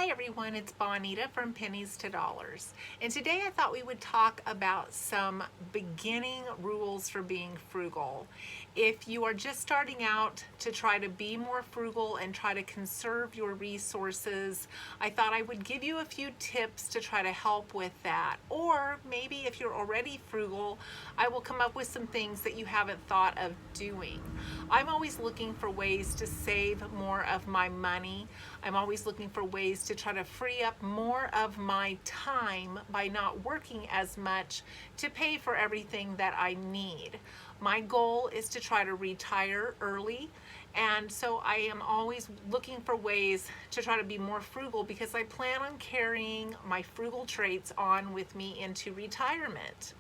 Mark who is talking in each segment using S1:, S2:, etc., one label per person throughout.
S1: Hi everyone, it's Bonita from Pennies to Dollars. And today I thought we would talk about some beginning rules for being frugal. If you are just starting out to try to be more frugal and try to conserve your resources, I thought I would give you a few tips to try to help with that. Or maybe if you're already frugal, I will come up with some things that you haven't thought of doing. I'm always looking for ways to save more of my money. I'm always looking for ways to try to free up more of my time by not working as much to pay for everything that I need. My goal is to try to retire early, and so I am always looking for ways to try to be more frugal because I plan on carrying my frugal traits on with me into retirement.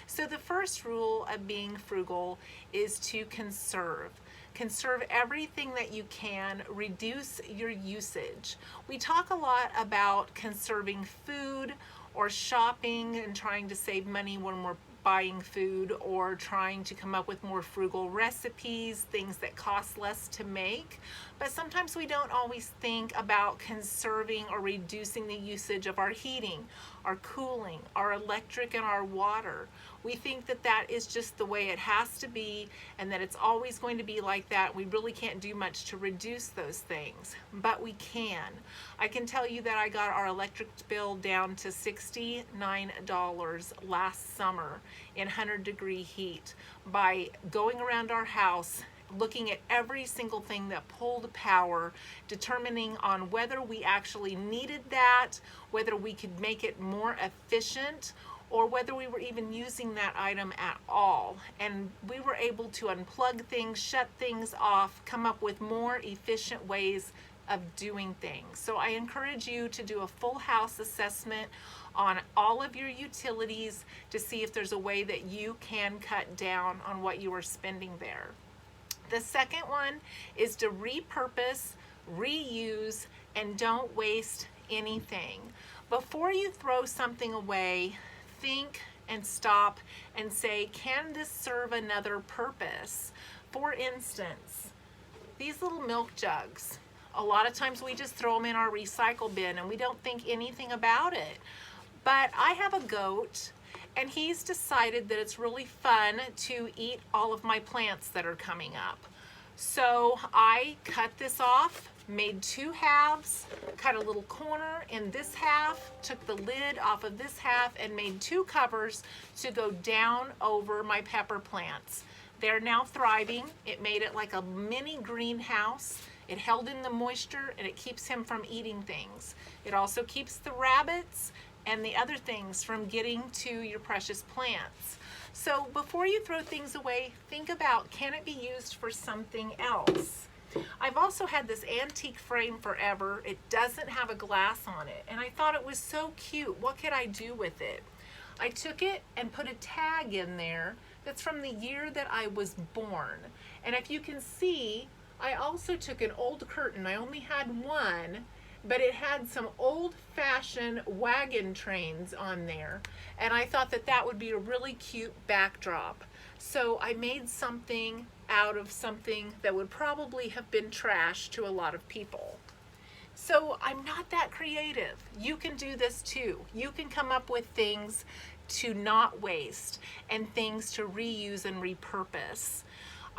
S1: So the first rule of being frugal is to conserve. Conserve everything that you can, reduce your usage. We talk a lot about conserving food or shopping and trying to save money when we're buying food, or trying to come up with more frugal recipes, things that cost less to make. But sometimes we don't always think about conserving or reducing the usage of our heating, our cooling, our electric, and our water. We think that that is just the way it has to be and that it's always going to be like that. We really can't do much to reduce those things, but we can. I can tell you that I got our electric bill down to $69 last summer in 100-degree heat by going around our house, looking at every single thing that pulled power, determining on whether we actually needed that, whether we could make it more efficient, or whether we were even using that item at all. And we were able to unplug things, shut things off, come up with more efficient ways of doing things. So I encourage you to do a full house assessment on all of your utilities to see if there's a way that you can cut down on what you are spending there. The second one is to repurpose, reuse, and don't waste anything. Before you throw something away, think and stop and say, can this serve another purpose? For instance, these little milk jugs. A lot of times we just throw them in our recycle bin and we don't think anything about it. But I have a goat, and he's decided that it's really fun to eat all of my plants that are coming up. So I cut this off, made two halves, cut a little corner in this half, took the lid off of this half, and made two covers to go down over my pepper plants. They're now thriving. It made it like a mini greenhouse. It held in the moisture and it keeps him from eating things. It also keeps the rabbits and the other things from getting to your precious plants. So before you throw things away, think about, can it be used for something else? I've also had this antique frame forever. It doesn't have a glass on it, and I thought it was so cute. What could I do with it? I took it and put a tag in there that's from the year that I was born. And if you can see, I also took an old curtain. I only had one, but it had some old-fashioned wagon trains on there, and I thought that that would be a really cute backdrop. So I made something out of something that would probably have been trash to a lot of people. So I'm not that creative. You can do this too. You can come up with things to not waste and things to reuse and repurpose.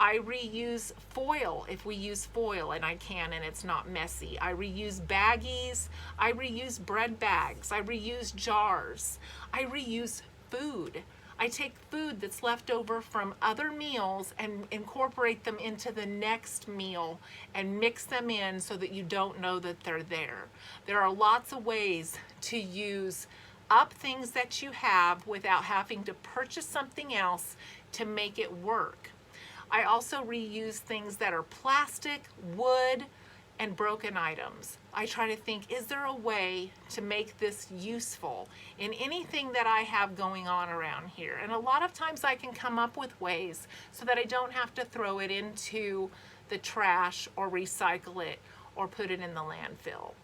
S1: I reuse foil if we use foil, and I can, and it's not messy. I reuse baggies. I reuse bread bags. I reuse jars. I reuse food. I take food that's left over from other meals and incorporate them into the next meal and mix them in so that you don't know that they're there. There are lots of ways to use up things that you have without having to purchase something else to make it work. I also reuse things that are plastic, wood, and broken items. I try to think, is there a way to make this useful in anything that I have going on around here? And a lot of times I can come up with ways so that I don't have to throw it into the trash or recycle it or put it in the landfill.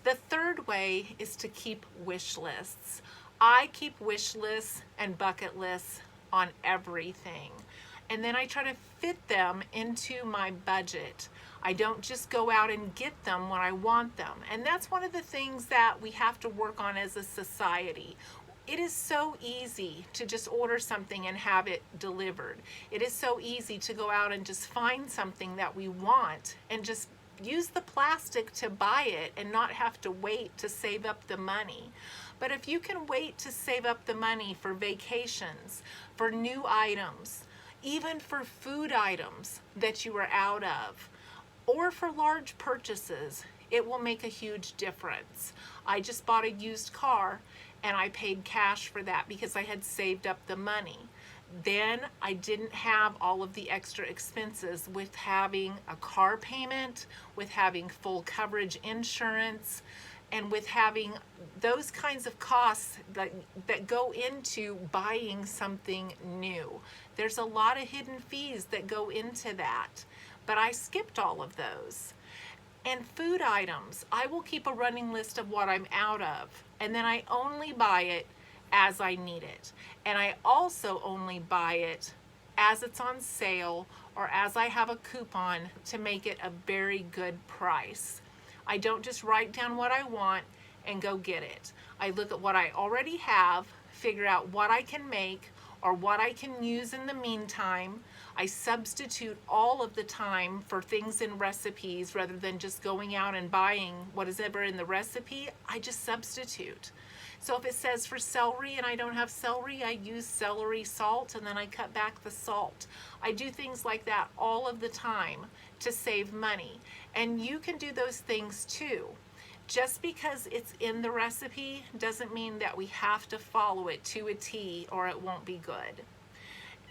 S1: The third way is to keep wish lists. I keep wish lists and bucket lists on everything, and then I try to fit them into my budget. I don't just go out and get them when I want them. And that's one of the things that we have to work on as a society. It is so easy to just order something and have it delivered. It is so easy to go out and just find something that we want and just use the plastic to buy it and not have to wait to save up the money. But if you can wait to save up the money for vacations, for new items, even for food items that you are out of, or for large purchases, it will make a huge difference. I just bought a used car and I paid cash for that because I had saved up the money. Then I didn't have all of the extra expenses with having a car payment, with having full coverage insurance, and with having those kinds of costs that go into buying something new. There's a lot of hidden fees that go into that, but I skipped all of those. And food items, I will keep a running list of what I'm out of, and then I only buy it as I need it. And I also only buy it as it's on sale or as I have a coupon to make it a very good price. I don't just write down what I want and go get it. I look at what I already have, figure out what I can make or what I can use in the meantime. I substitute all of the time for things in recipes rather than just going out and buying what is ever in the recipe. I just substitute. So if it says for celery and I don't have celery, I use celery salt and then I cut back the salt. I do things like that all of the time to save money. And you can do those things too. Just because it's in the recipe doesn't mean that we have to follow it to a T or it won't be good.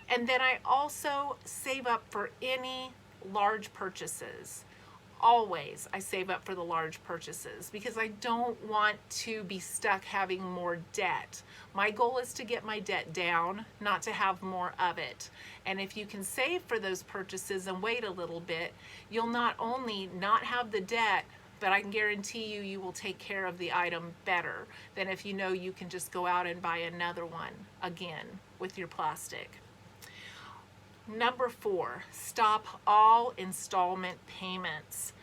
S1: And then I also save up for any large purchases. Always I save up for the large purchases because I don't want to be stuck having more debt. My goal is to get my debt down, not to have more of it. And if you can save for those purchases and wait a little bit, you'll not only not have the debt, but I can guarantee you, you will take care of the item better than if you know you can just go out and buy another one again with your plastic. Number 4, stop all installment payments.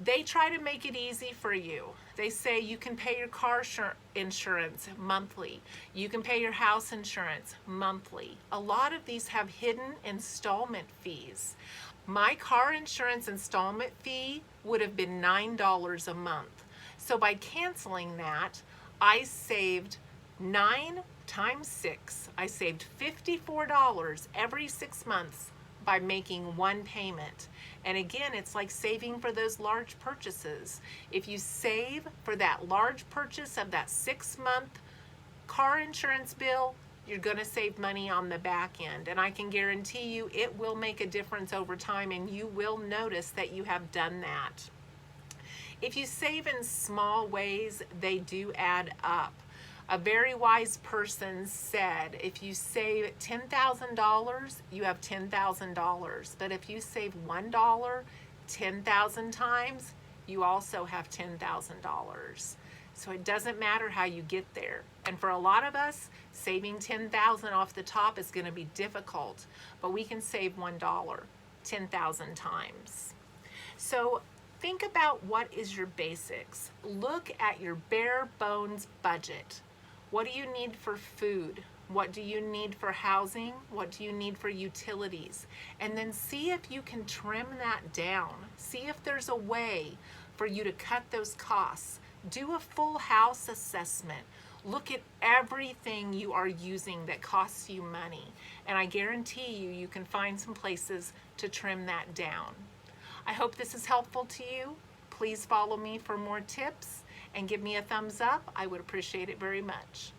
S1: They try to make it easy for you. They say you can pay your car insurance monthly. You can pay your house insurance monthly. A lot of these have hidden installment fees. My car insurance installment fee would have been $9 a month. So by canceling that, I saved 9 times 6. I saved $54 every 6 months by making one payment. And again, it's like saving for those large purchases. If you save for that large purchase of that 6-month car insurance bill, you're going to save money on the back end. And I can guarantee you it will make a difference over time and you will notice that you have done that. If you save in small ways, they do add up. A very wise person said, if you save $10,000, you have $10,000. But if you save $1 10,000 times, you also have $10,000. So it doesn't matter how you get there. And for a lot of us, saving $10,000 off the top is going to be difficult, but we can save $1 10,000 times. So think about what is your basics. Look at your bare bones budget. What do you need for food? What do you need for housing? What do you need for utilities? And then see if you can trim that down. See if there's a way for you to cut those costs. Do a full house assessment. Look at everything you are using that costs you money. And I guarantee you, you can find some places to trim that down. I hope this is helpful to you. Please follow me for more tips and give me a thumbs up. I would appreciate it very much.